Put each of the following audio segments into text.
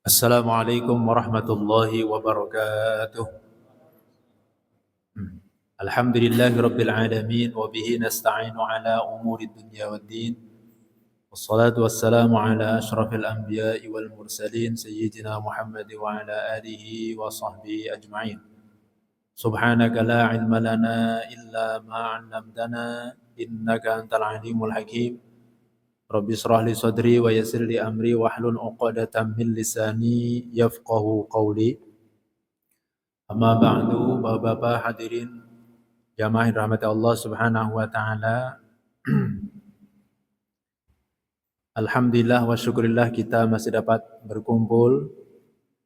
Assalamualaikum warahmatullahi wabarakatuh. Alhamdulillahi rabbil alamin wa bihi nasta'inu ala umuri dunya waddin. Wassalatu wassalamu ala asyrafil anbiya'i wal mursalin sayyidina Muhammad wa ala alihi wa sahbihi ajma'in. Subhanaka la ilma lana illa ma 'allamtana innaka antal alimul hakim. Rabbi israh li sadri wa yassir li amri wahlul 'uqdatam min lisani yafqahu qawli. Amma ba'du, Bapak-bapak hadirin jamaah yang dirahmati Allah Subhanahu wa taala. Alhamdulillah wa syukurillah kita masih dapat berkumpul,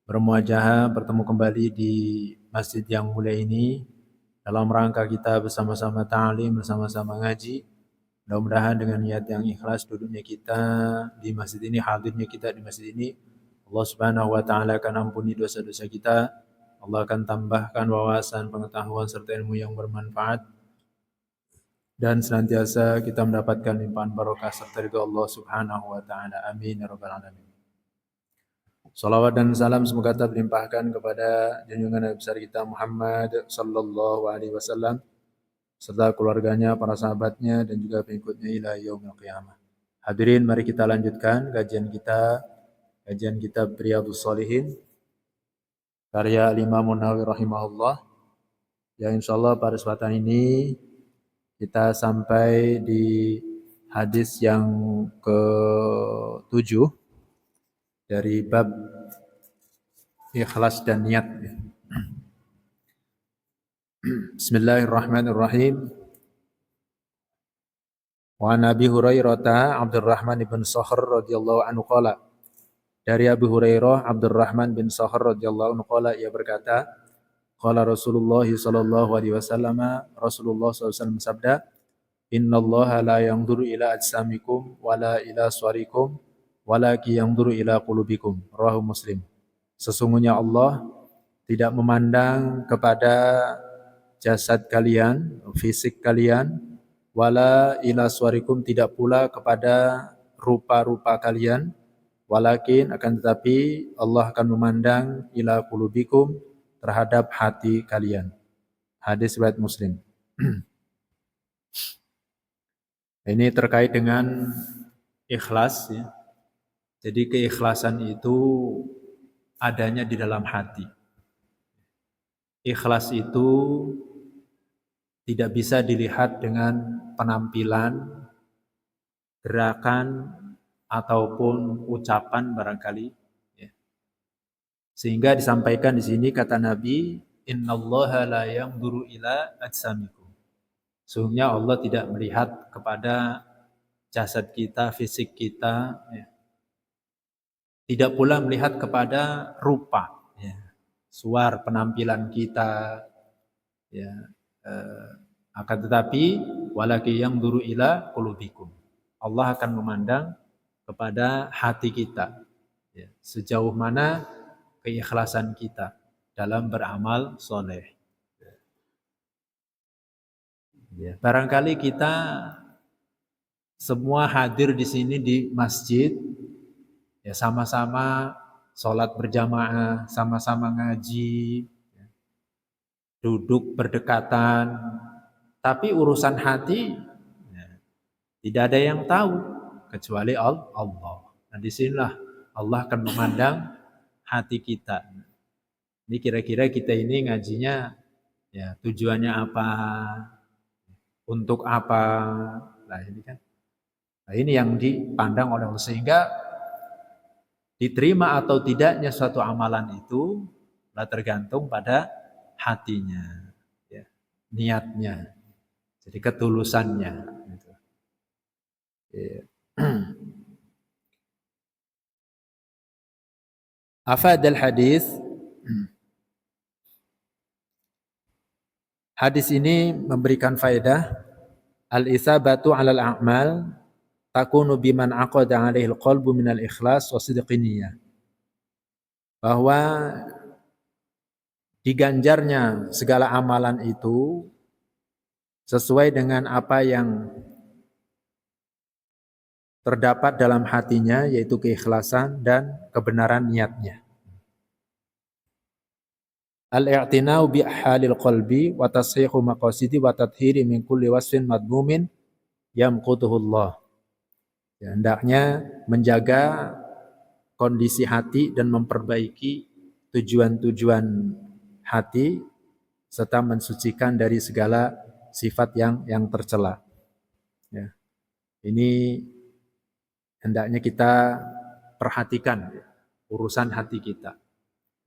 bermuajahah, bertemu kembali di masjid yang mulia ini dalam rangka kita bersama-sama ta'lim, bersama-sama ngaji. Mudah-mudahan dengan niat yang ikhlas duduknya kita di masjid ini, hadirnya kita di masjid ini, Allah Subhanahu wa taala akan ampuni dosa-dosa kita. Allah akan tambahkan wawasan, pengetahuan serta ilmu yang bermanfaat dan senantiasa kita mendapatkan limpahan barokah serta ridha Allah Subhanahu wa taala. Amin ya rabbal alamin. Salawat dan salam semoga tetap dilimpahkan kepada junjungan Nabi besar kita Muhammad sallallahu alaihi wasallam serta keluarganya, para sahabatnya dan juga pengikutnya ila yaumil qiyamah. Hadirin, mari kita lanjutkan kajian kitab Riyadhus Shalihin karya Imam Nawawi rahimahullah. Ya, insyaallah pada kesempatan ini kita sampai di hadis yang ke-7 dari bab ikhlas dan niat. Bismillahirrahmanirrahim. Wa Nabi Hurairah Abdurrahman bin Sakhr radhiyallahu anhu qala. Dari Abu Hurairah Abdurrahman bin Sakhr radhiyallahu anhu qala, ia berkata, qala Rasulullah sallallahu alaihi wasallam, Rasulullah sallallahu alaihi wasallam bersabda, innallaha la yanzuru ila ajsamikum wala ila suwarikum walaki yanzuru ila qulubikum. Rawahu Muslim. Sesungguhnya Allah tidak memandang kepada jasad kalian, fisik kalian, wala ila suwarikum, tidak pula kepada rupa-rupa kalian, walakin akan tetapi Allah akan memandang ila qulubikum, terhadap hati kalian. Hadis riwayat Muslim. Ini terkait dengan ikhlas ya. Jadi keikhlasan itu adanya di dalam hati. Ikhlas itu tidak bisa dilihat dengan penampilan, gerakan, ataupun ucapan barangkali. Ya. Sehingga disampaikan di sini kata Nabi, innallaha la yanzuru ila ajsamikum. Sesungguhnya Allah tidak melihat kepada jasad kita, fisik kita, ya. Tidak pula melihat kepada rupa, ya. Suar penampilan kita, ya. Akan tetapi walaki yanzuru ila qulubikum. Allah akan memandang kepada hati kita, ya. Sejauh mana keikhlasan kita dalam beramal soleh. Ya, barangkali kita semua hadir di sini di masjid, ya sama-sama sholat berjamaah, sama-sama ngaji, ya, duduk berdekatan, tapi urusan hati ya, tidak ada yang tahu kecuali Allah. Nah, disinilah Allah akan memandang hati kita. Ini kira-kira kita ini ngajinya ya tujuannya apa? Untuk apa? Nah ini kan, nah ini yang dipandang oleh Allah, sehingga diterima atau tidaknya suatu amalan itu tergantung pada hatinya, ya, niatnya, jadi ketulusannya. Gitu. Ya. Afadal hadis. Hadis ini memberikan faedah al-isabatu 'alal a'mal takunu biman aqada 'alaihi al-qalbu minal ikhlas wa sidqin niyah. Bahwa diganjarnya segala amalan itu sesuai dengan apa yang terdapat dalam hatinya, yaitu keikhlasan dan kebenaran niatnya. al-i'tinau bi halil qalbi wa tashihu maqasidi wa tathhiri min kulli wasfin madmumin yamqutuhullah. Ya, hendaknya menjaga kondisi hati dan memperbaiki tujuan-tujuan hati serta mensucikan dari segala sifat yang tercela. Ya. Ini hendaknya kita perhatikan ya, urusan hati kita.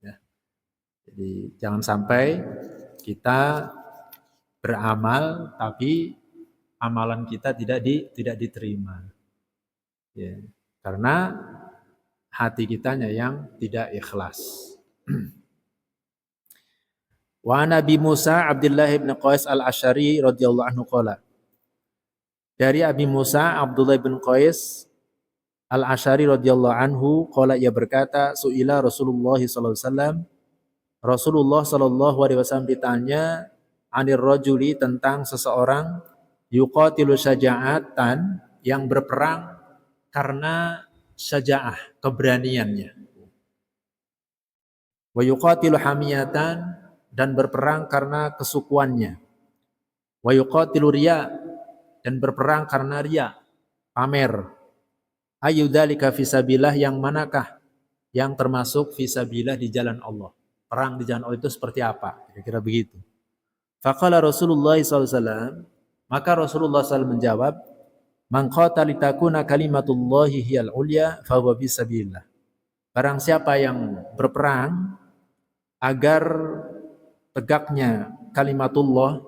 Ya. Jadi jangan sampai kita beramal tapi amalan kita tidak diterima. Ya. Karena hati kitanya yang tidak ikhlas. Wa Nabi Musa Abdullah bin Qais al-Asy'ari radhiyallahu anhu qala. Dari Abi Musa Abdullah bin Qais al-Asy'ari radhiyallahu anhu qala, ia berkata, suila Rasulullah sallallahu alaihi wasallam, Rasulullah sallallahu alaihi wasallam ditanya anir rajuli, tentang seseorang yuqatilu syaja'atan, yang berperang karena syaja'ah, keberaniannya. Wa yuqatilu hamiyatan, dan berperang karena kesukuannya. Wa yuqatilu riya, dan berperang karena riya, pamer. Ayyudzalika fisabilillah, yang manakah yang termasuk fisabilillah di jalan Allah? Perang di jalan Allah itu seperti apa? Kira-kira begitu. Faqala Rasulullah SAW, maka Rasulullah SAW menjawab, man qatala litakuna kalimatullahi hiyal ulya fahuwa fisabilillah. Barang siapa yang berperang agar tegaknya kalimatullah,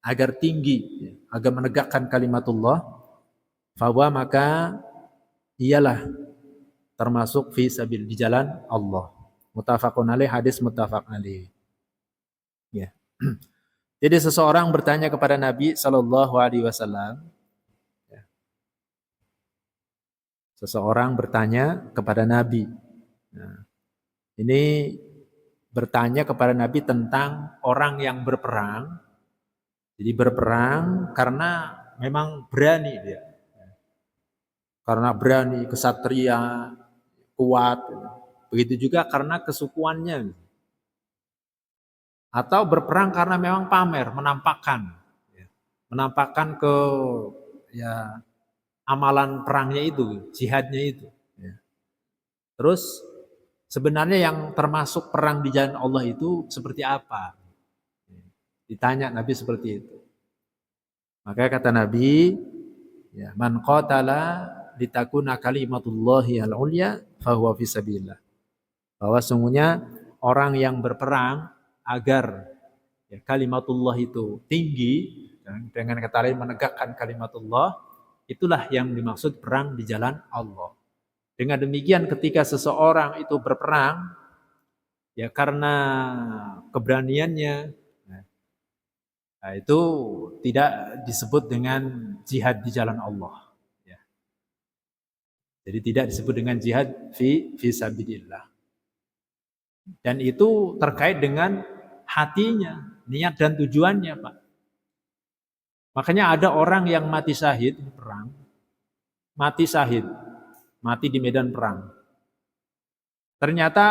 agar tinggi, agar menegakkan kalimatullah, fahuwa, maka ialah termasuk fisabil, di jalan Allah. Muttafaqun alaih, hadis muttafaq alaih. Ya. Jadi seseorang bertanya kepada Nabi sallallahu alaihi wasallam. Ya. Seseorang bertanya kepada Nabi. Nah, ini bertanya kepada Nabi tentang orang yang berperang. Jadi berperang karena memang berani dia. Karena berani, kesatria, kuat. Begitu juga karena kesukuannya. Atau berperang karena memang pamer, menampakkan. Menampakkan ke ya amalan perangnya itu, jihadnya itu. Terus sebenarnya yang termasuk perang di jalan Allah itu seperti apa? Ditanya Nabi seperti itu. Maka kata Nabi, ya, man qatala litakuna kalimatullahi al-ulya fahuwa fisabilillah. Bahwa sungguhnya orang yang berperang agar ya, kalimatullah itu tinggi, dengan kata lain menegakkan kalimatullah, itulah yang dimaksud perang di jalan Allah. Dengan demikian ketika seseorang itu berperang ya karena keberaniannya, nah, itu tidak disebut dengan jihad di jalan Allah. Ya. Jadi tidak disebut dengan jihad fi sabilillah. Dan itu terkait dengan hatinya, niat dan tujuannya, Pak. Makanya ada orang yang mati syahid di perang, mati syahid, mati di medan perang. Ternyata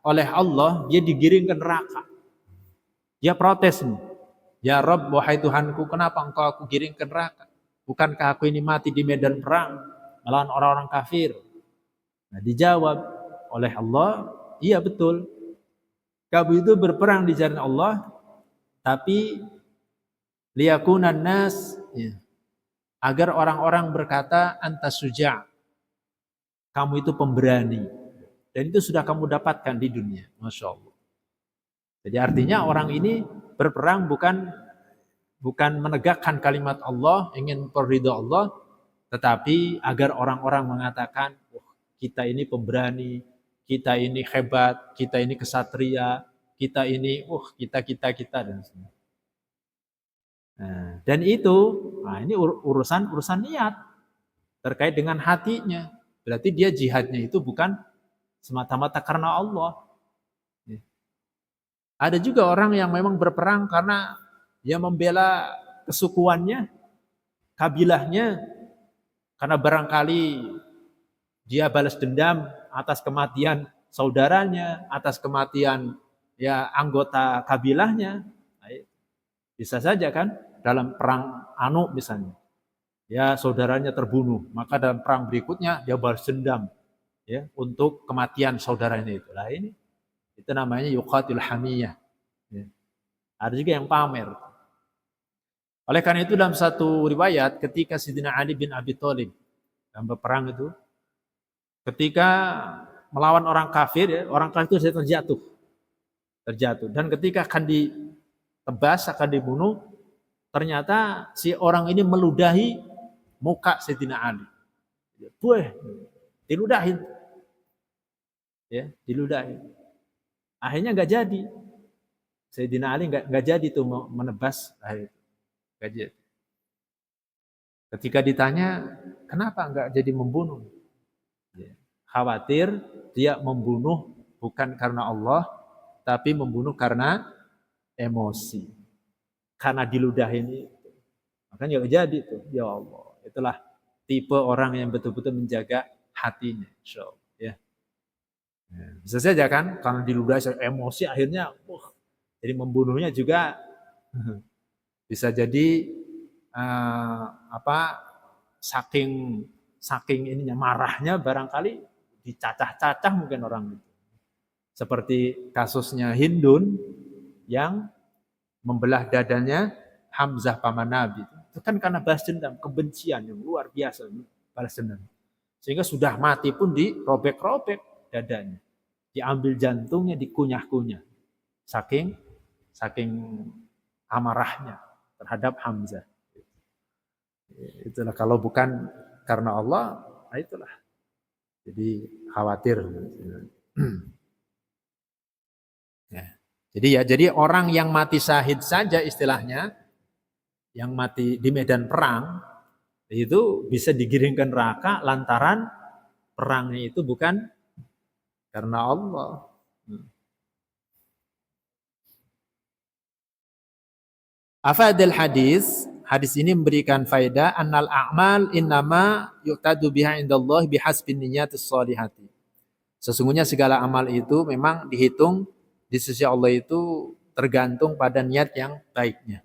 oleh Allah dia digiring ke neraka. Dia protes nih. Ya Rabb, wahai Tuhanku, kenapa engkau aku giring ke neraka? Bukankah aku ini mati di medan perang melawan orang-orang kafir? Nah, dijawab oleh Allah, iya betul. Kamu itu berperang di jalan Allah, tapi liyakunan nas, ya, agar orang-orang berkata anta suja', kamu itu pemberani. Dan itu sudah kamu dapatkan di dunia. Masya Allah. Jadi artinya orang ini berperang bukan menegakkan kalimat Allah, ingin ridha Allah, tetapi agar orang-orang mengatakan, oh, kita ini pemberani, kita ini hebat, kita ini kesatria, kita ini, kita dan sebagainya. Nah, dan itu, ini urusan niat terkait dengan hatinya. Berarti dia jihadnya itu bukan semata-mata karena Allah. Ada juga orang yang memang berperang karena dia membela kesukuannya, kabilahnya, karena barangkali dia balas dendam atas kematian saudaranya, atas kematian ya anggota kabilahnya. Bisa saja kan dalam perang Anu misalnya, ya saudaranya terbunuh, maka dalam perang berikutnya dia balas dendam ya untuk kematian saudaranya itu. Nah ini itu namanya yuqatil hamiyah. Ya. Ada juga yang pamer. Oleh karena itu dalam satu riwayat ketika Sayyidina Ali bin Abi Thalib dalam perang itu, ketika melawan orang kafir, ya, orang kafir itu sudah terjatuh. Dan ketika akan ditebas, akan dibunuh, ternyata si orang ini meludahi muka Sayyidina Ali. Buah, diludahin. Ya, diludahin. Akhirnya nggak jadi. Sayyidina Ali nggak jadi tuh menebas akhirnya. Nggak jadi. Ketika ditanya, kenapa nggak jadi membunuh? Ya, khawatir dia membunuh bukan karena Allah, tapi membunuh karena emosi. Karena diludahin itu. Makanya nggak jadi tuh. Ya Allah, itulah tipe orang yang betul-betul menjaga hatinya. Insyaallah. Ya. Bisa saja kan, karena diludahi emosi akhirnya, jadi membunuhnya juga bisa jadi saking ininya marahnya barangkali dicacah-cacah mungkin orang itu. Seperti kasusnya Hindun yang membelah dadanya Hamzah paman Nabi. Itu kan karena balas dendam, kebencian yang luar biasa balas dendam. Sehingga sudah mati pun dirobek-robek dadanya. Diambil jantungnya, dikunyah-kunyah. Saking amarahnya terhadap Hamzah. Itulah kalau bukan karena Allah, nah itulah. Jadi khawatir. Ya. Jadi orang yang mati syahid saja istilahnya, yang mati di medan perang, itu bisa digiringkan neraka lantaran perangnya itu bukan karena Allah. Afadil hadis ini memberikan faedah annal a'mal innama yu'tadu biha indallah bihasbin niyyatis shalihati. Sesungguhnya segala amal itu memang dihitung di sisi Allah itu tergantung pada niat yang baiknya.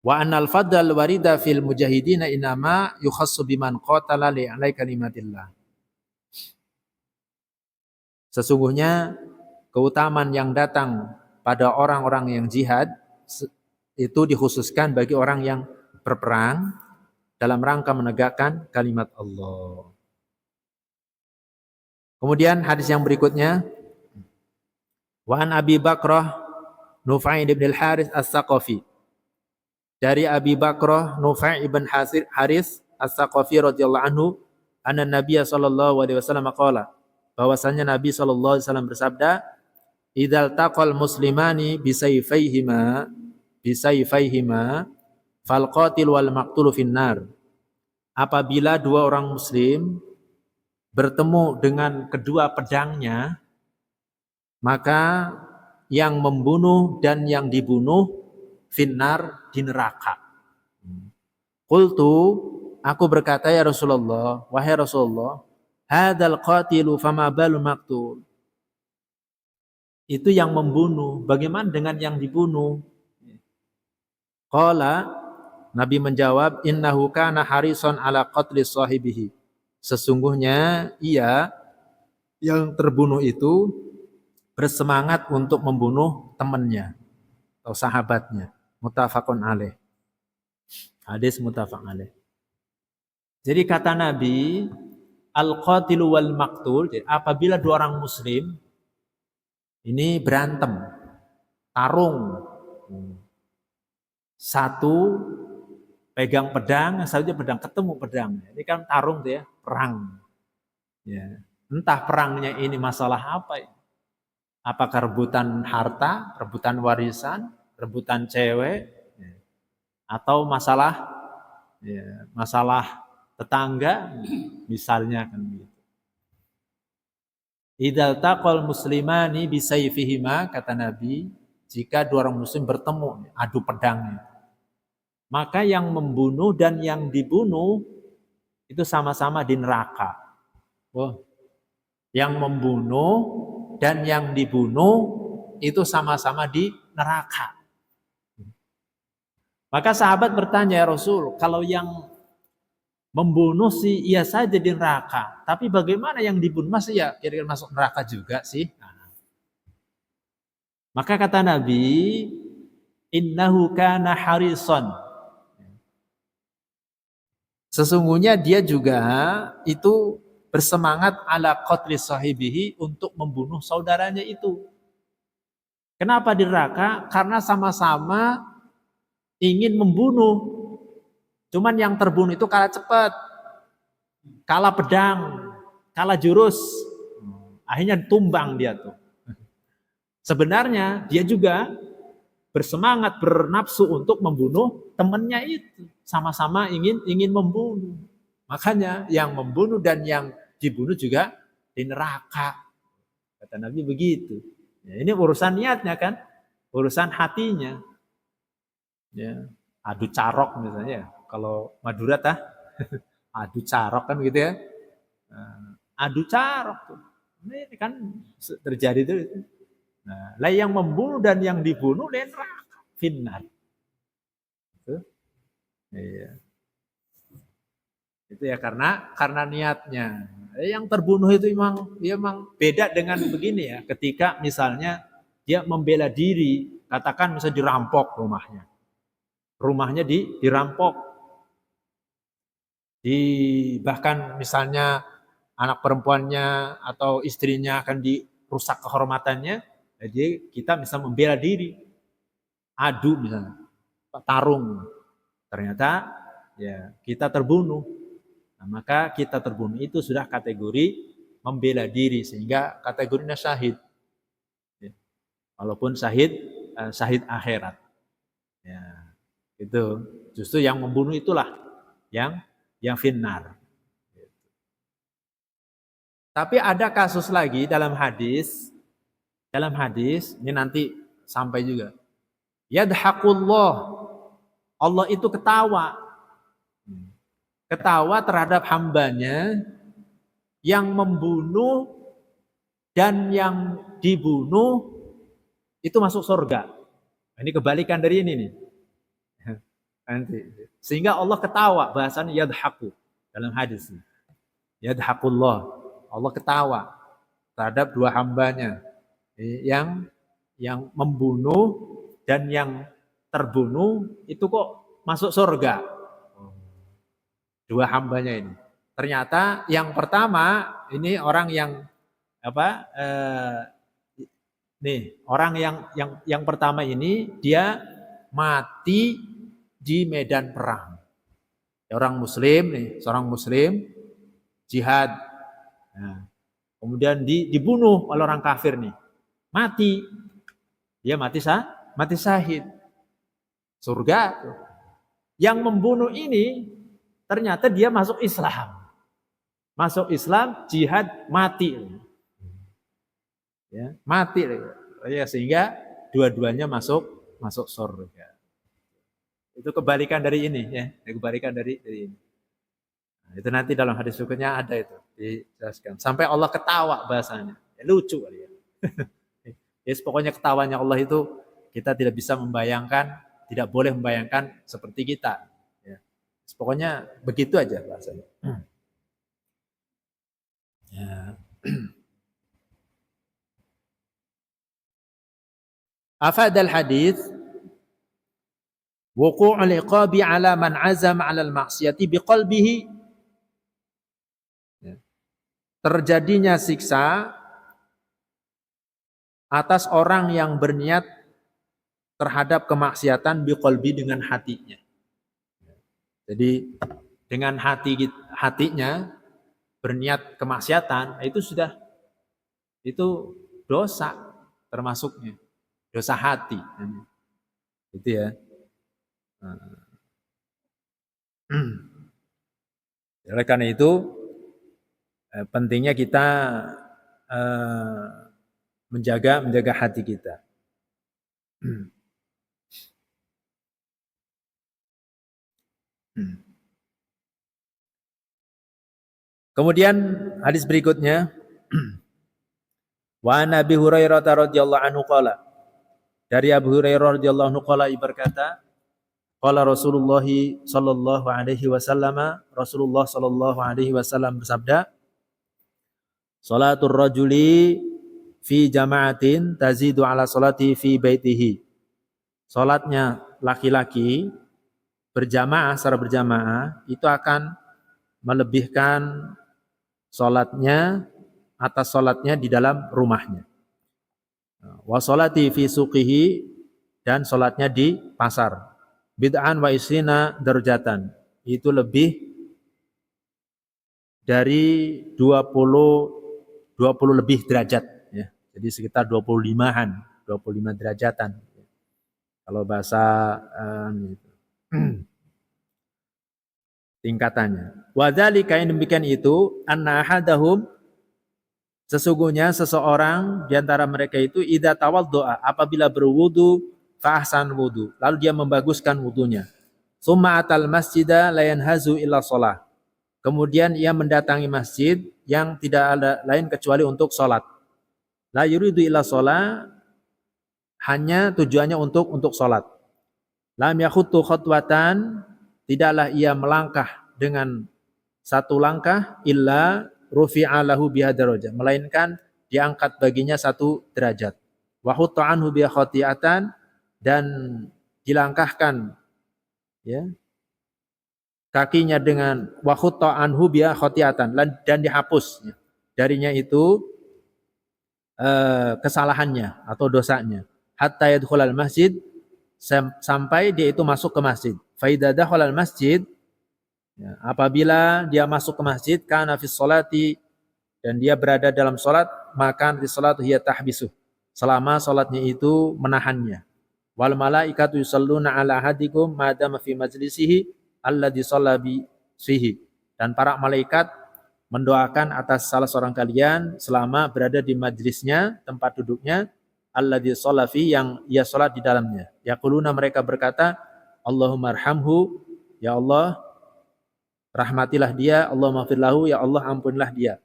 Wa annal fadl warida fil mujahidina innama yukhassu biman qatala li'alai kalimatillah. Sesungguhnya keutamaan yang datang pada orang-orang yang jihad itu dikhususkan bagi orang yang berperang dalam rangka menegakkan kalimat Allah. Kemudian hadis yang berikutnya, wa an Abi Bakrah Nufai ibn al-Harith as-Saqafi. Dari Abi Bakrah Nufai ibn Harith as-Saqafi radhiyallahu anhu, anna Nabiy sallallahu alaihi wasallam qala, bahwasanya Nabi sallallahu alaihi wasallam bersabda, idzal taqal muslimani bisayfayhima fal qatil wal maqtul finnar. Apabila dua orang muslim bertemu dengan kedua pedangnya, maka yang membunuh dan yang dibunuh finnar, di neraka. Qultu, aku berkata, ya Rasulullah, wahai Rasulullah, hadzal qatilu fama balu maqtul. Itu yang membunuh, bagaimana dengan yang dibunuh? Qala, Nabi menjawab, innahu kana harisan ala qatli sahibihi. Sesungguhnya ia yang terbunuh itu bersemangat untuk membunuh temannya atau sahabatnya. Muttafaqun alaih. Hadis muttafaq alaih. Jadi kata Nabi, al-qatilu wal maqtul, apabila dua orang muslim ini berantem, tarung, satu pegang pedang, satunya pedang, ketemu pedangnya. Ini kan tarung tuh ya, perang. Ya. Entah perangnya ini masalah apa ya. Apakah rebutan harta, rebutan warisan, rebutan cewek, ya. Atau masalah tetangga, misalnya kan gitu. Idzal taqal muslimani bisayfihima, kata Nabi, jika dua orang muslim bertemu, adu pedangnya, maka yang membunuh dan yang dibunuh itu sama-sama di neraka. Yang membunuh dan yang dibunuh itu sama-sama di neraka. Maka sahabat bertanya, ya Rasul, kalau yang membunuh sih iya saja di neraka, tapi bagaimana yang dibunuh masih ya kira-kira masuk neraka juga sih? Nah, maka kata Nabi, innahu kana harison. Sesungguhnya dia juga itu bersemangat ala qatli sahibihi untuk membunuh saudaranya itu. Kenapa di neraka? Karena sama-sama ingin membunuh. Cuman yang terbunuh itu kalah cepat, kalah pedang, kalah jurus. Akhirnya tumbang dia tuh. Sebenarnya dia juga bersemangat, bernafsu untuk membunuh temannya itu. Sama-sama ingin membunuh. Makanya yang membunuh dan yang dibunuh juga di neraka. Kata Nabi begitu. Ya, ini urusan niatnya kan, urusan hatinya. Ya, adu carok misalnya. Kalau Madura tah, adu carok kan gitu ya. Adu carok tuh. Ini kan terjadi itu. Nah, lah yang membunuh dan yang dibunuh di neraka, finnar. Itu, iya. Itu ya karena niatnya. Yang terbunuh itu memang beda dengan begini ya. Ketika misalnya dia membela diri, katakan misalnya dirampok rumahnya. Rumahnya dirampok. Bahkan misalnya anak perempuannya atau istrinya akan dirusak kehormatannya, jadi kita bisa membela diri. Adu misalnya, tarung. Ternyata ya kita terbunuh. Nah, maka kita terbunuh itu sudah kategori membela diri sehingga kategorinya syahid. Ya. Walaupun syahid akhirat. Ya, itu justru yang membunuh itulah yang finnar. Tapi ada kasus lagi dalam hadis ini nanti sampai juga. Yadhaqullah, Allah itu ketawa terhadap hambanya yang membunuh dan yang dibunuh itu masuk surga. Ini kebalikan dari ini nih. Nanti. Sehingga Allah ketawa, bahasanya yadhaqu dalam hadis ini. Yadhaqullah, Allah ketawa terhadap dua hambanya yang membunuh dan yang terbunuh itu kok masuk surga. Dua hambanya ini. Ternyata yang pertama ini orang yang orang yang pertama ini dia mati di medan perang. Orang muslim nih, seorang muslim jihad. Nah, kemudian dibunuh oleh orang kafir nih. Mati. Dia mati syahid. Surga. Yang membunuh ini ternyata dia masuk Islam. Masuk Islam, jihad, mati. Ya, mati. Ya, sehingga dua-duanya masuk surga. Itu kebalikan dari ini ya, kebalikan dari ini. Nah, itu nanti dalam hadis berikutnya ada itu dijelaskan. Sampai Allah ketawa bahasanya. Ya, lucu kali ya. Yes, pokoknya ketawanya Allah itu kita tidak bisa membayangkan, tidak boleh membayangkan seperti kita. Ya. Pokoknya begitu aja bahasanya. Ya. Afadal hadis wuqu'ul iqabi ala man azama 'ala al-ma'siyati biqalbihi. Terjadinya siksa atas orang yang berniat terhadap kemaksiatan biqalbi dengan hatinya. Jadi dengan hatinya berniat kemaksiatan itu dosa termasuknya. Dosa hati. Itu ya. Oleh karena itu pentingnya kita menjaga hati kita. Kemudian hadis berikutnya Wa Nabi Hurairah radhiyallahu anhu qala. Dari Abu Hurairah radhiyallahu anhu qala berkata, qala Rasulullah sallallahu alaihi wasallam, Rasulullah sallallahu alaihi wasallam bersabda, salatul rajuli fi jama'atin tazidu ala salati fi baitihi. Salatnya laki-laki berjamaah secara berjamaah itu akan melebihkan salatnya atas salatnya di dalam rumahnya. Wa salati fi suqihi, dan salatnya di pasar. Bid'an wa isrina darjatan, itu lebih dari 20 lebih derajat ya. Jadi sekitar 25-an, 25 derajatan. Kalau bahasa tingkatannya. Wa dzalika, yang demikian itu, anna ahadahum, sesungguhnya seseorang di antara mereka itu idza tawaddoa, apabila berwudu, fa ahsan wudu, lalu dia membaguskan wudunya. Summa atal masjida la yanhazu illa shalah. Kemudian ia mendatangi masjid yang tidak ada lain kecuali untuk salat. La yuridu illa shalah, hanya tujuannya untuk salat. Lam yakhuttu khatwatan, tidaklah ia melangkah dengan satu langkah, illa rufi'a lahu biha darajah, melainkan diangkat baginya satu derajat. Wa hutta anhu biha khati'atan, dan dilangkahkan ya kakinya dengan wa hutta anhu biha khati'atan, dan dihapus ya, darinya itu kesalahannya atau dosanya. Hatta yadkhulal masjid, sampai dia itu masuk ke masjid. Fa idza dakhalal masjid, ya, apabila dia masuk ke masjid, kana fi sholati, dan dia berada dalam salat, maka fi sholatu hiya tahbisu, selama salatnya itu menahannya. Wal malaikatu yusalluna ala ahadikum ma dama fi majlisihi alladhi shalla fihi, dan para malaikat mendoakan atas salah seorang kalian selama berada di majlisnya, tempat duduknya, alladhi shalla fihi, yang ia salat di dalamnya. Yaquluna, mereka berkata, Allahumma arhamhu, ya Allah rahmatilah dia, Allahumma firlahu, ya Allah ampunilah dia.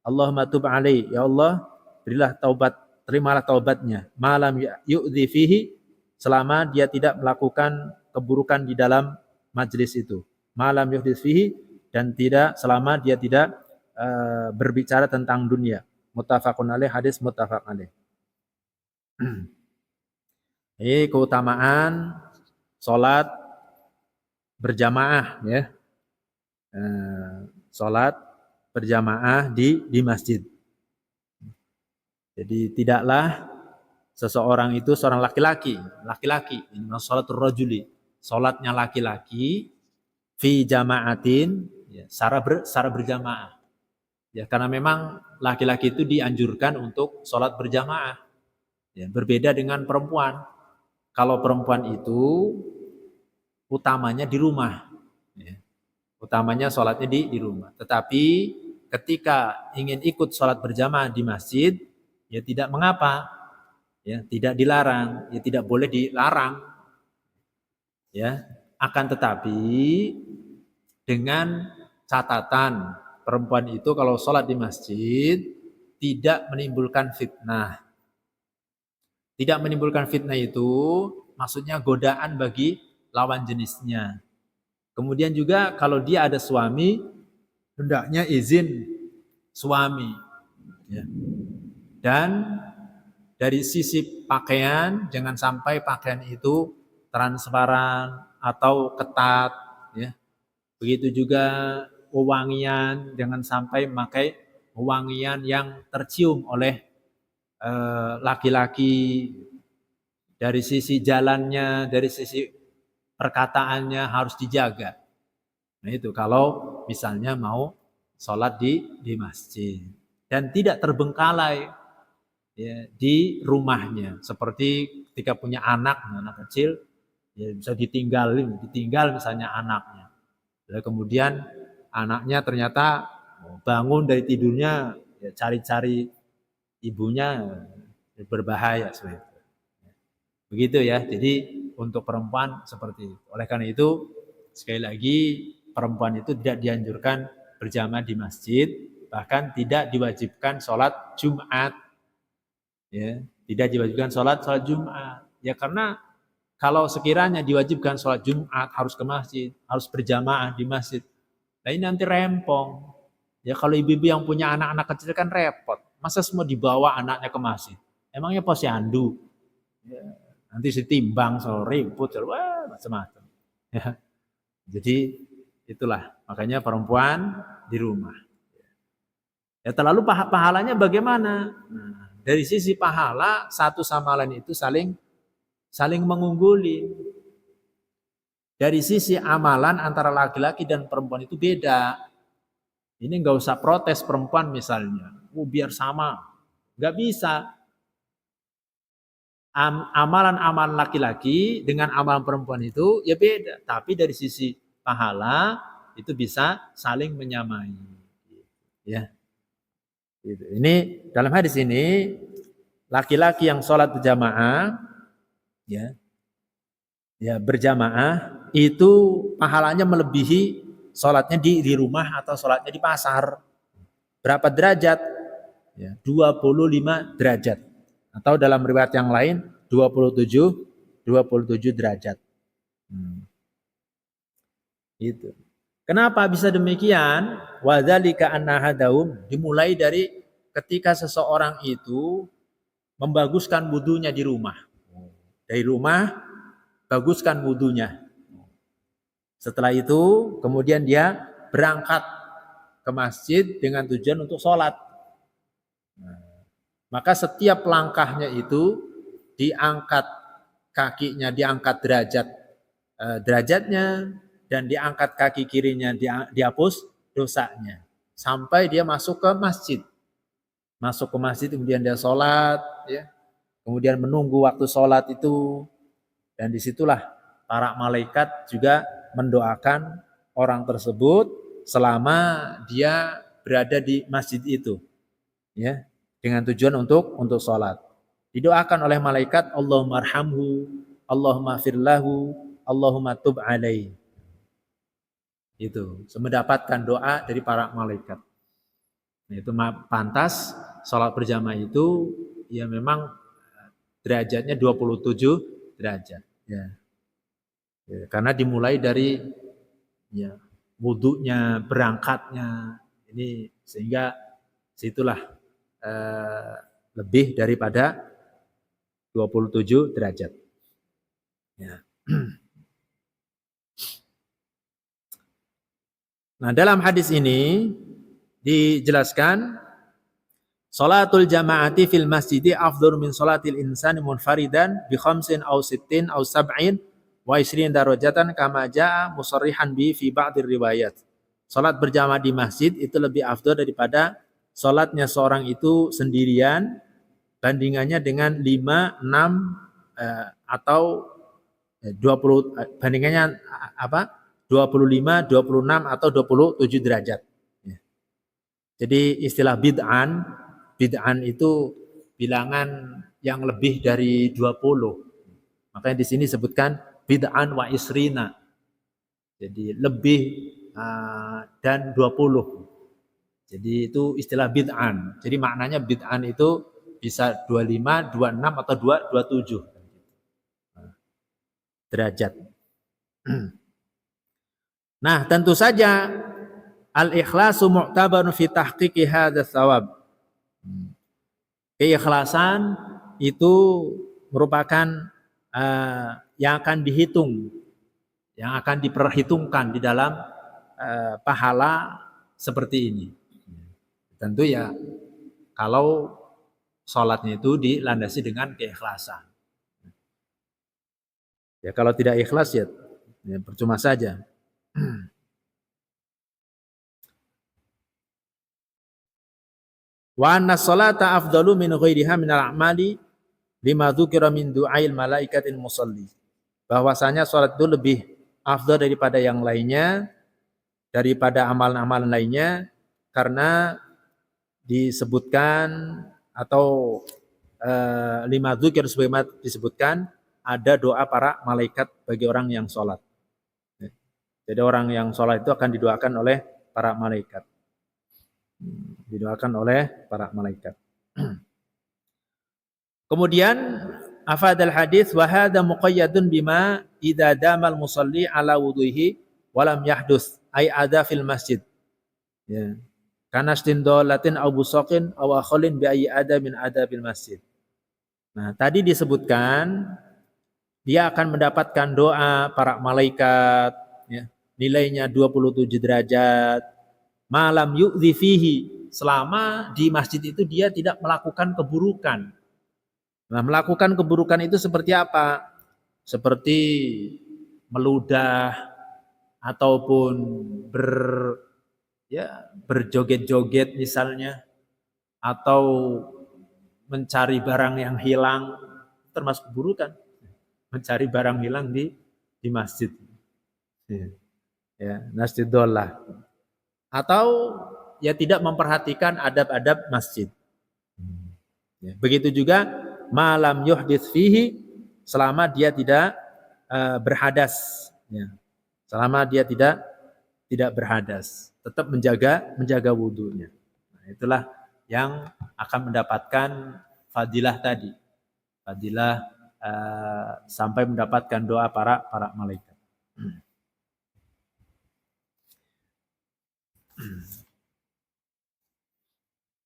Allahumma tub alaih, ya Allah berilah taubat, terimalah taubatnya. Malam yu'dhi fihi, selama dia tidak melakukan keburukan di dalam majlis itu. Malam yu'dhi fihi, dan tidak selama dia tidak berbicara tentang dunia. Muttafaqun alaih, hadis muttafaq alaih. Ini keutamaan salat berjamaah ya. Salat berjamaah di masjid. Jadi tidaklah seseorang itu, seorang laki-laki, ini sholatul rajuli, salatnya laki-laki fi jama'atin ya, secara berjamaah. Ya, karena memang laki-laki itu dianjurkan untuk salat berjamaah. Ya, berbeda dengan perempuan. Kalau perempuan itu utamanya di rumah. Ya. Utamanya sholatnya di rumah. Tetapi ketika ingin ikut sholat berjamaah di masjid, ya tidak mengapa, ya tidak dilarang, ya tidak boleh dilarang, ya. Akan tetapi dengan catatan, perempuan itu kalau sholat di masjid tidak menimbulkan fitnah. Tidak menimbulkan fitnah itu maksudnya godaan bagi lawan jenisnya. Kemudian juga kalau dia ada suami, hendaknya izin suami. Ya. Dan dari sisi pakaian, jangan sampai pakaian itu transparan atau ketat. Ya. Begitu juga wewangian, jangan sampai memakai wewangian yang tercium oleh laki-laki. Dari sisi jalannya, dari sisi perkataannya harus dijaga. Nah itu kalau misalnya mau sholat di masjid. Dan tidak terbengkalai ya, di rumahnya. Seperti ketika punya anak kecil, ya bisa ditinggal misalnya anaknya. Lalu kemudian anaknya ternyata bangun dari tidurnya, ya cari-cari ibunya, berbahaya sebenarnya. Begitu ya, jadi untuk perempuan seperti itu. Oleh karena itu, sekali lagi perempuan itu tidak dianjurkan berjamaah di masjid, bahkan tidak diwajibkan sholat Jumat. Ya, tidak diwajibkan sholat Jumat. Ya karena kalau sekiranya diwajibkan sholat Jumat harus ke masjid, harus berjamaah di masjid. Nah ini nanti rempong. Ya kalau ibu-ibu yang punya anak-anak kecil kan repot. Masa semua dibawa anaknya ke masjid? Emangnya posyandu? Ya, nanti ditimbang sore, ribut, wah macam-macam. Ya, jadi itulah makanya perempuan di rumah. Ya terlalu pahalanya bagaimana? Nah, dari sisi pahala satu sama lain itu saling mengungguli. Dari sisi amalan antara laki-laki dan perempuan itu beda. Ini nggak usah protes perempuan misalnya, biar sama, nggak bisa. Amalan-amalan laki-laki dengan amalan perempuan itu ya beda, tapi dari sisi pahala itu bisa saling menyamai. Ya, ini dalam hadis ini laki-laki yang sholat berjamaah, ya berjamaah itu pahalanya melebihi sholatnya di rumah atau sholatnya di pasar. Berapa derajat? Ya, 25 derajat. Atau dalam riwayat yang lain 27 derajat. Itu. Kenapa bisa demikian? Wadzalika anna hadaum dimulai dari ketika seseorang itu membaguskan wudunya di rumah. Dari rumah baguskan wudunya. Setelah itu kemudian dia berangkat ke masjid dengan tujuan untuk sholat. Maka setiap langkahnya itu diangkat kakinya, diangkat derajatnya, dan diangkat kaki kirinya, dihapus dosanya. Sampai dia masuk ke masjid. Masuk ke masjid, kemudian dia sholat, ya. Kemudian menunggu waktu sholat itu. Dan disitulah para malaikat juga mendoakan orang tersebut selama dia berada di masjid itu. Ya, dengan tujuan untuk sholat. Didoakan oleh malaikat, Allahumma arhamhu, Allahumma firlahu, Allahumma tub alaih. Itu, mendapatkan doa dari para malaikat. Nah, itu pantas sholat berjamaah itu ya memang derajatnya 27 derajat. Ya. Ya, karena dimulai dari ya wudhunya, berangkatnya, ini sehingga situlah lebih daripada 27 derajat. Ya. Nah, dalam hadis ini dijelaskan salatul jama'ati fil masjidi afdhalu min salatil insani munfaridan bi khamsin aw sittin aw sab'in wa isrin darajatan kama jaa musarrihan bi fi ba'dir riwayat. Salat berjamaah di masjid itu lebih afdal daripada salatnya seorang itu sendirian, bandingannya dengan 5, 6 atau 20, bandingannya apa? 25, 26 atau 27 derajat. Jadi istilah bid'an itu bilangan yang lebih dari 20. Makanya di sini sebutkan bid'an wa isrina. Jadi lebih dan 20. Jadi itu istilah bid'an. Jadi maknanya bid'an itu bisa 25, 26 atau 27 derajat. Nah, tentu saja al-ikhlasu mu'tabarun fi tahqiqi hadzal thawab. Keikhlasan itu merupakan yang akan dihitung, yang akan diperhitungkan di dalam pahala seperti ini. Tentu ya kalau sholatnya itu dilandasi dengan keikhlasan. Ya kalau tidak ikhlas ya percuma saja. Wa anna sholata afdalu min ghairiha min al-a'mali lima dzukira min du'ail malaikatil musalli. Bahwasanya salat itu lebih afdal daripada yang lainnya, daripada amalan-amalan lainnya, karena disebutkan atau lima dzukir sebagaimana disebutkan ada doa para malaikat bagi orang yang sholat. Jadi orang yang sholat itu akan didoakan oleh para malaikat. Didoakan oleh para malaikat. Kemudian afadal hadis wa hadza muqayyadun bima idza damal musalli ala wudhihi wa lam yahdus ay ada fil masjid. Ya. Kana stindolatin aw busaqin aw akhalin bi ayyi ada min adabil masjid. Nah, tadi disebutkan dia akan mendapatkan doa para malaikat, ya, nilainya 27 derajat. Malam yu'dzi fihi, selama di masjid itu dia tidak melakukan keburukan. Nah, melakukan keburukan itu seperti apa? Seperti meludah ataupun berjoget-joget misalnya, atau mencari barang yang hilang, termasuk keburukan. Mencari barang hilang di masjid. Ya, nasjidullah. Atau ya tidak memperhatikan adab-adab masjid. Ya, begitu juga malam yuhdits fihi, selama dia tidak berhadas. Ya. Selama dia tidak berhadas, tetap menjaga wudunya. Nah, itulah yang akan mendapatkan fadilah tadi. Fadilah sampai mendapatkan doa para malaikat.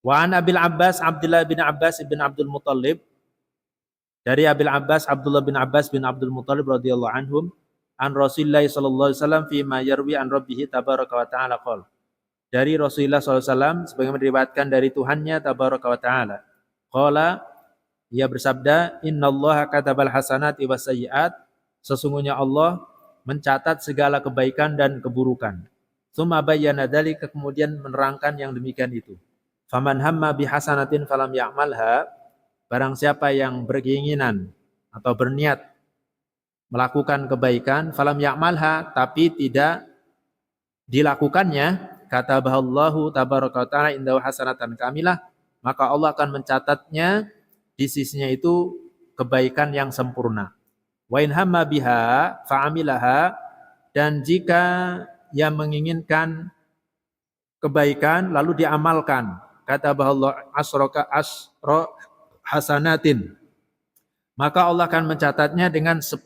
Wa an Abil Abbas Abdullah bin Abbas bin Abdul Muttalib, dari Abil Abbas Abdullah bin Abbas bin Abdul Muttalib radhiyallahu anhum, an Rasulullah sallallahu alaihi wasallam fi ma yarwi an rabbih tabaraka wa taala qol. Dari Rasulullah sallallahu alaihi wasallam sebagaimana diriwayatkan dari Tuhannya tabaraka wa taala. Qala, ia bersabda, innallaha katabal hasanati was sayyiat, sesungguhnya Allah mencatat segala kebaikan dan keburukan. Tsumma bayyana dzalika, kemudian menerangkan yang demikian itu. Faman hamma bihasanatin falam ya'malha, barang siapa yang berkeinginan atau berniat melakukan kebaikan, falam ya'malha, tapi tidak dilakukannya, kata bahallahu tabaraka ta'ala indahu hasanatan kamilah, maka Allah akan mencatatnya di sisinya itu kebaikan yang sempurna. Wa in hamma biha fa'amilaha, dan jika ia menginginkan kebaikan lalu diamalkan, kata bahallahu asro hasanatin, maka Allah akan mencatatnya dengan 10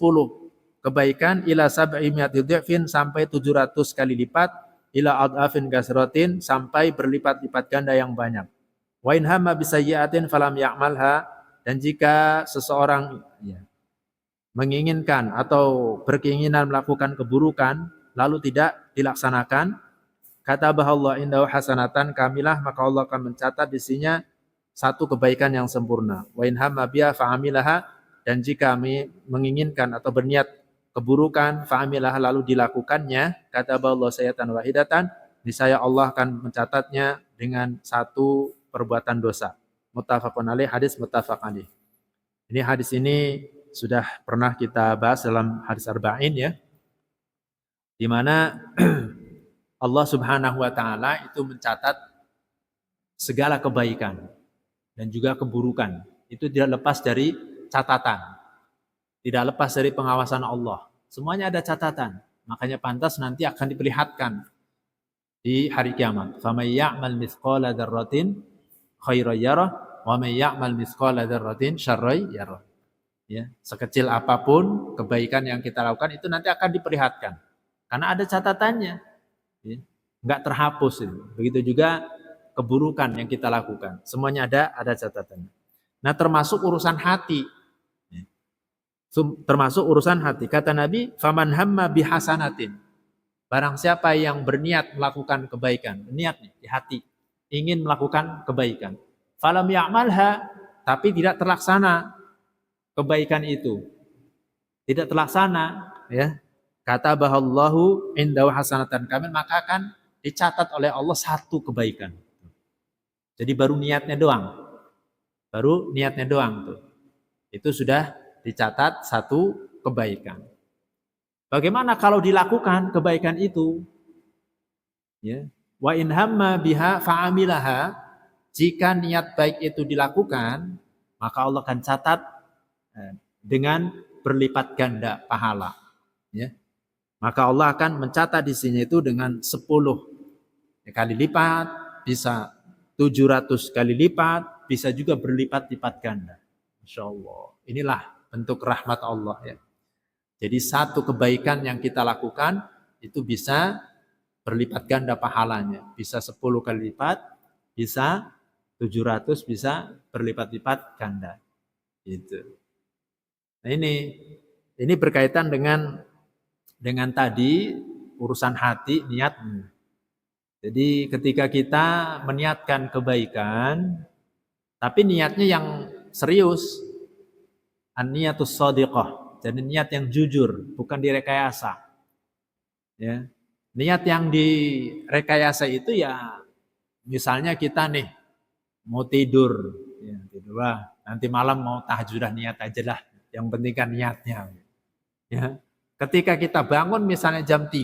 kebaikan ila sab'i mi'ati dhifin, sampai 700 kali lipat, ila adafin kasratin, sampai berlipat-lipat ganda yang banyak. Wa in hamma bisayyi'atin falam ya'malha, dan jika seseorang menginginkan atau berkeinginan melakukan keburukan lalu tidak dilaksanakan, kata bahallahu indahu hasanatan kamilah, maka Allah akan mencatat di sisinya 1 kebaikan yang sempurna. Wa in hamma biha fa'amilaha, dan jika menginginkan atau berniat keburukan, fa'amilah lalu dilakukannya, kata bahallahu sayyatan wahidatan, niscaya Allah akan mencatatnya dengan 1 perbuatan dosa. Muttafaqun alaih, hadis muttafaq alaih. Ini hadis ini sudah pernah kita bahas dalam hadis arba'in, ya, di mana Allah Subhanahu wa taala itu mencatat segala kebaikan dan juga keburukan. Itu tidak lepas dari catatan. Tidak lepas dari pengawasan Allah. Semuanya ada catatan. Makanya pantas nanti akan diperlihatkan di hari kiamat. Faman ya'mal mithqala dzarratin khairan yarah wa man ya'mal mithqala dzarratin syarran yarah. Ya, sekecil apapun kebaikan yang kita lakukan itu nanti akan diperlihatkan. Karena ada catatannya. Ya, enggak terhapus itu. Begitu juga keburukan yang kita lakukan. Semuanya ada catatannya. Nah, termasuk urusan hati. Termasuk urusan hati. Kata Nabi, faman hamma bihasanatin. Barang siapa yang berniat melakukan kebaikan, niatnya di hati, ingin melakukan kebaikan. Falam ya'malha, tapi tidak terlaksana kebaikan itu. Tidak terlaksana, ya. Kata bahallahu indahu hasanatan kamil, maka akan dicatat oleh Allah 1 kebaikan. Jadi baru niatnya doang. Baru niatnya doang tuh. Itu sudah dicatat 1 kebaikan. Bagaimana kalau dilakukan kebaikan itu? Ya. Wa in hamma biha fa'amilaha, jika niat baik itu dilakukan, maka Allah akan catat dengan berlipat ganda pahala. Ya. Maka Allah akan mencatat di sini itu dengan 10 kali lipat, bisa 700 kali lipat, bisa juga berlipat-lipat ganda. Masya Allah. Inilah bentuk rahmat Allah ya. Jadi satu kebaikan yang kita lakukan itu bisa berlipat ganda pahalanya. Bisa 10 kali lipat, bisa 700, bisa berlipat-lipat ganda. Gitu. Nah ini berkaitan dengan tadi urusan hati, niat. Jadi ketika kita meniatkan kebaikan, tapi niatnya yang serius, an-niyatus shadiqah, jadi niat yang jujur, bukan direkayasa. Ya. Niat yang direkayasa itu ya, misalnya kita nih mau tidur, ya, tidur lah, nanti malam mau tahajud niat aja lah, yang penting kan niatnya. Ya. Ketika kita bangun misalnya jam 3,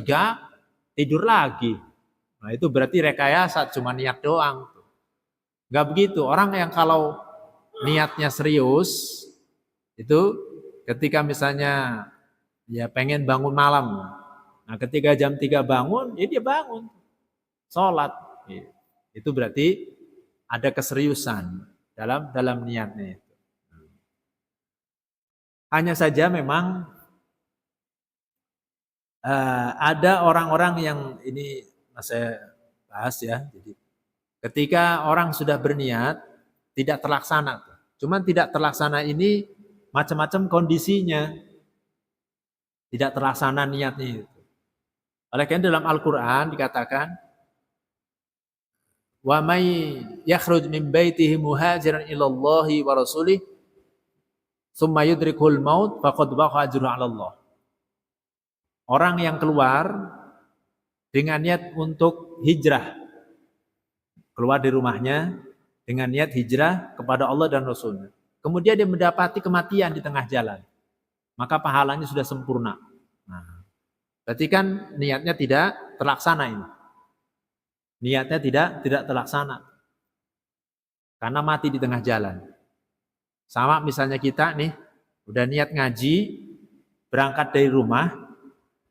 tidur lagi. Nah itu berarti rekayasa, cuma niat doang. Gak begitu, orang yang kalau niatnya serius, itu ketika misalnya ya pengen bangun malam. Nah ketika jam 3 bangun, ya dia bangun. Sholat. Itu berarti ada keseriusan dalam niatnya. Hanya saja memang ada orang-orang yang ini saya bahas ya. Jadi ketika orang sudah berniat tidak terlaksana. Cuman tidak terlaksana ini macam-macam kondisinya. Tidak terlaksana niatnya itu. Oleh karena dalam Al-Qur'an dikatakan wa may yakhruj min baitihi muhajiran ilallahi wa rasulih tsumma yudrikul maut faqad waqa ajruhu 'ala Allah. Orang yang keluar dengan niat untuk hijrah, keluar dari rumahnya dengan niat hijrah kepada Allah dan Rasulnya. Kemudian dia mendapati kematian di tengah jalan, maka pahalanya sudah sempurna. Nah, berarti kan niatnya tidak terlaksana ini. Niatnya tidak terlaksana karena mati di tengah jalan. Sama misalnya kita nih udah niat ngaji, berangkat dari rumah,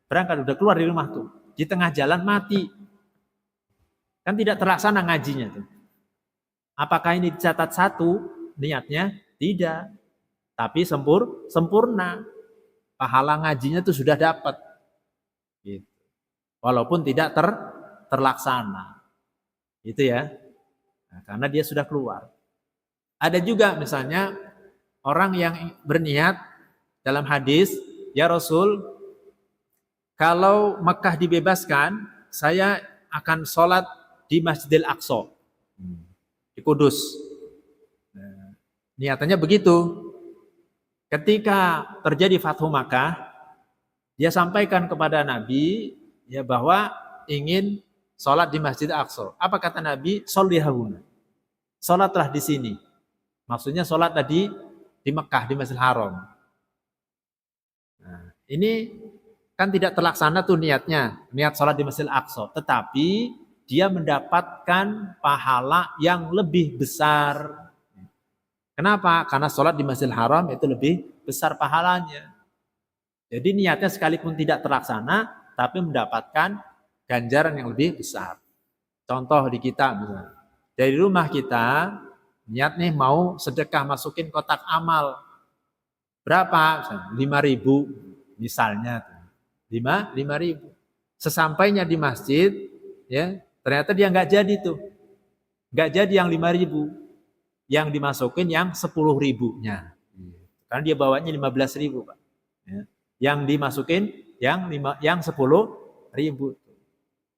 udah keluar dari rumah tuh, di tengah jalan mati, kan tidak terlaksana ngajinya tuh. Apakah ini dicatat satu niatnya? Tidak, tapi sempurna. Pahala ngajinya tuh sudah dapat, gitu. Walaupun tidak terlaksana, itu ya. Nah, karena dia sudah keluar. Ada juga misalnya orang yang berniat dalam hadis, ya Rasul, kalau Mekah dibebaskan, saya akan sholat di Masjidil Aqsa, di Kudus. Nah, niatannya begitu. Ketika terjadi Fathu Makkah, dia sampaikan kepada Nabi ya bahwa ingin sholat di Masjid Aqsa. Apa kata Nabi? Sholli hauna. Sholatlah di sini. Maksudnya sholat tadi di Mekah, di Masjidil Haram. Nah, ini kan tidak terlaksana tuh niatnya, niat sholat di Masjidil Aqsa. Tetapi dia mendapatkan pahala yang lebih besar. Kenapa? Karena sholat di Masjidil Haram itu lebih besar pahalanya. Jadi niatnya sekalipun tidak terlaksana, tapi mendapatkan ganjaran yang lebih besar. Contoh di kita misalnya. Dari rumah kita, niat nih mau sedekah masukin kotak amal. Berapa? 5.000 misalnya. 5.000. Sesampainya di masjid, ya ternyata dia nggak jadi tuh. Nggak jadi yang 5.000. Yang dimasukin yang 10.000-nya. Karena dia bawanya 15.000, Pak. Ya. Yang dimasukin yang 10.000.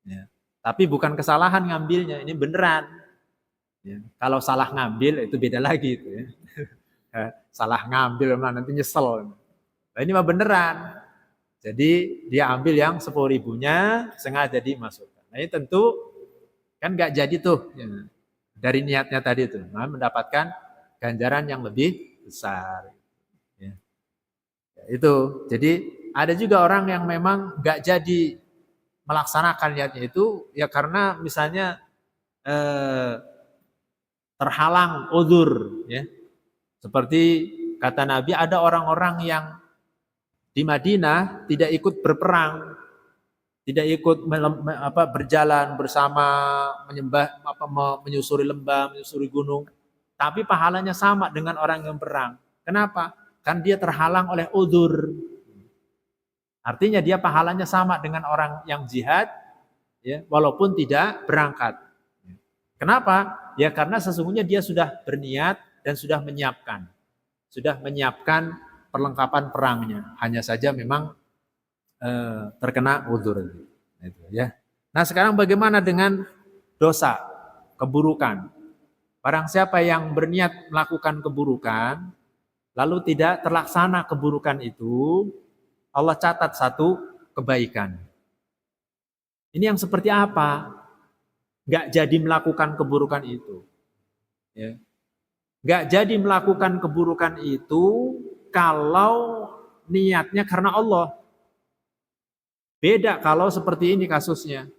Ya. Tapi bukan kesalahan ngambilnya, ini beneran. Ya. Kalau salah ngambil itu beda lagi itu ya. Salah ngambil nanti nyesel. Nah, ini mah beneran. Jadi dia ambil yang 10.000-nya sengaja dimasukkan. Nah, ini tentu kan nggak jadi tuh. Ya. Dari niatnya tadi itu, mendapatkan ganjaran yang lebih besar. Ya. Itu, jadi ada juga orang yang memang nggak jadi melaksanakan niatnya itu, ya karena misalnya terhalang udzur, ya. Seperti kata Nabi, ada orang-orang yang di Madinah tidak ikut berperang, tidak ikut berjalan bersama, menyusuri lembah, menyusuri gunung, tapi pahalanya sama dengan orang yang perang. Kenapa? Kan dia terhalang oleh udzur. Artinya dia pahalanya sama dengan orang yang jihad, ya, walaupun tidak berangkat. Kenapa? Ya karena sesungguhnya dia sudah berniat dan sudah menyiapkan perlengkapan perangnya. Hanya saja memang terkena udzur. Itu, ya. Nah sekarang bagaimana dengan dosa, keburukan? Barang siapa yang berniat melakukan keburukan, lalu tidak terlaksana keburukan itu, Allah catat satu kebaikan. Ini yang seperti apa? Gak jadi melakukan keburukan itu. Ya. Gak jadi melakukan keburukan itu kalau niatnya karena Allah. Beda kalau seperti ini kasusnya.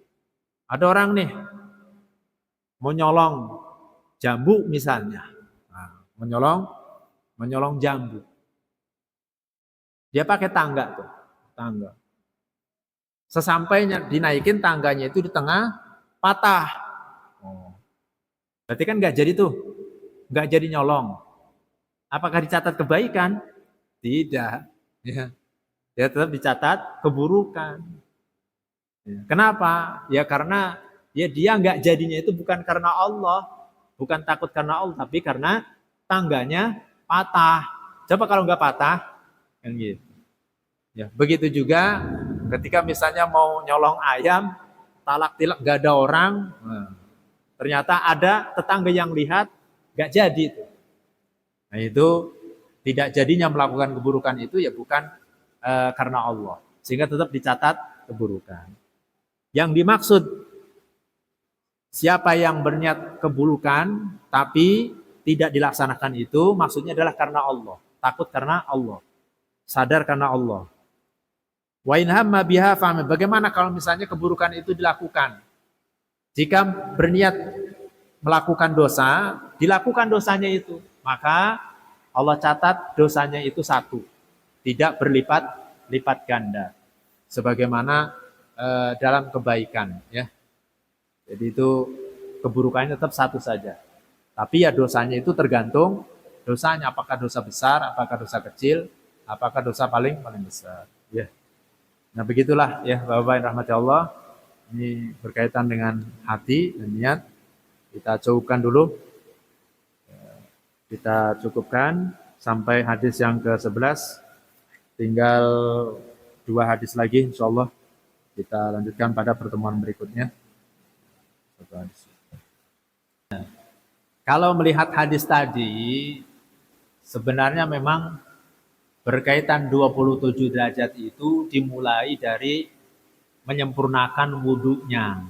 Ada orang nih mau nyolong jambu misalnya. Nah, menyolong jambu. Dia pakai tangga tuh, tangga. Sesampainya dinaikin tangganya itu di tengah patah. Oh. Berarti kan nggak jadi tuh, nggak jadi nyolong. Apakah dicatat kebaikan? Tidak. Ya. Dia tetap dicatat keburukan. Ya. Kenapa? Ya karena ya dia nggak jadinya itu bukan karena Allah, bukan takut karena Allah, tapi karena tangganya patah. Coba kalau nggak patah, kan gitu. Ya, begitu juga ketika misalnya mau nyolong ayam, talak tilak gak ada orang, nah, ternyata ada tetangga yang lihat, gak jadi itu. Nah itu tidak jadinya melakukan keburukan itu ya bukan karena Allah, sehingga tetap dicatat keburukan. Yang dimaksud siapa yang berniat keburukan tapi tidak dilaksanakan itu, maksudnya adalah karena Allah, takut karena Allah, sadar karena Allah. Wa in hamma biha fa'amil. Bagaimana kalau misalnya keburukan itu dilakukan? Jika berniat melakukan dosa, dilakukan dosanya itu, maka Allah catat dosanya itu satu, tidak berlipat-lipat ganda. Sebagaimana dalam kebaikan, ya. Jadi itu keburukannya tetap satu saja. Tapi ya dosanya itu tergantung dosanya, apakah dosa besar, apakah dosa kecil, apakah dosa paling besar, ya. Nah begitulah ya Bapak-Bapak yang rahmati Allah. Ini berkaitan dengan hati dan niat. Kita cukupkan dulu. Kita cukupkan sampai hadis yang ke-11. Tinggal 2 hadis lagi insya Allah. Kita lanjutkan pada pertemuan berikutnya. Kalau melihat hadis tadi, sebenarnya memang berkaitan 27 derajat itu dimulai dari menyempurnakan wudhunya.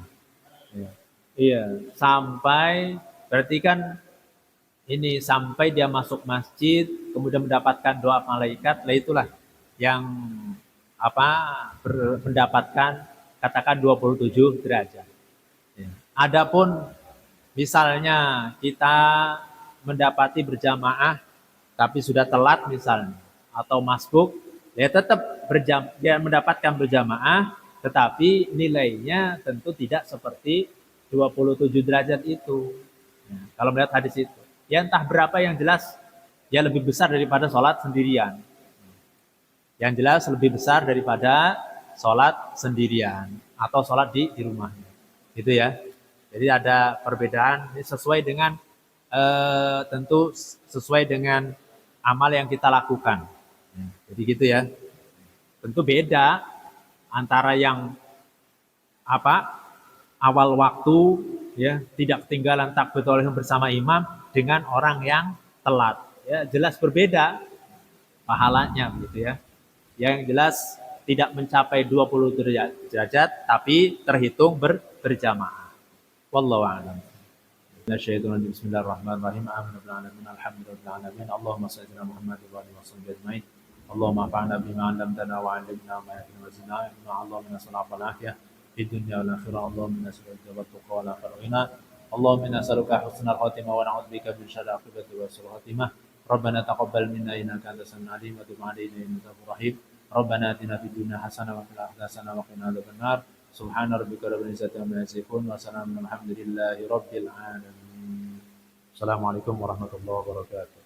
Iya, sampai berarti kan ini sampai dia masuk masjid, kemudian mendapatkan doa malaikat, lah itulah yang mendapatkan katakan 27 derajat. Adapun misalnya kita mendapati berjamaah tapi sudah telat misalnya atau masbuk, ya tetap dia mendapatkan berjamaah, tetapi nilainya tentu tidak seperti 27 derajat itu. Ya, kalau melihat hadis itu, ya entah berapa yang jelas, ya lebih besar daripada sholat sendirian. Yang jelas lebih besar daripada sholat sendirian atau sholat di rumahnya. Gitu ya. Jadi ada perbedaan, ini sesuai dengan tentu sesuai dengan amal yang kita lakukan. Jadi gitu ya. Tentu beda antara yang awal waktu ya tidak ketinggalan takbiratul bersama imam dengan orang yang telat. Ya jelas berbeda pahalanya gitu ya. Yang jelas tidak mencapai 20 derajat tapi terhitung berjamaah. Wallahu a'lam. Bismillahirrahmanirrahim. Alhamdulillahirabbil alamin. Allahumma shalli ala Muhammad wa ala alihi wasallam ajmain. Allahumma fa'alna bima 'allamtana wa 'allimna ma yanfa'una wa zidna ilma. Allahumma sallallahu alaihi fid dunya wal akhirah. Allahumma nas'aluka at-taqwa wal afiyah. Allahumma nas'aluka husnal khatimah wa na'udzubika min syarri aqibati wa su'il khatimah. Rabbana taqabbal minna innaka antas samiul 'alim wa tub 'alaina innaka antal rahim. Rabbana atina fid dunya hasanah wa fil akhirati hasanah wa qina adzabannar. Subhana rabbika rabbil izzati amma yasifun wa salamun alhamdulillahi rabbil alamin. Assalamualaikum warahmatullahi wabarakatuh.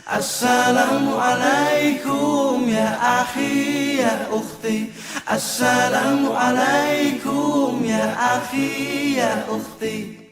Assalamualaikum ya akhi ya ukhti. Assalamualaikum ya akhi ya ukhti.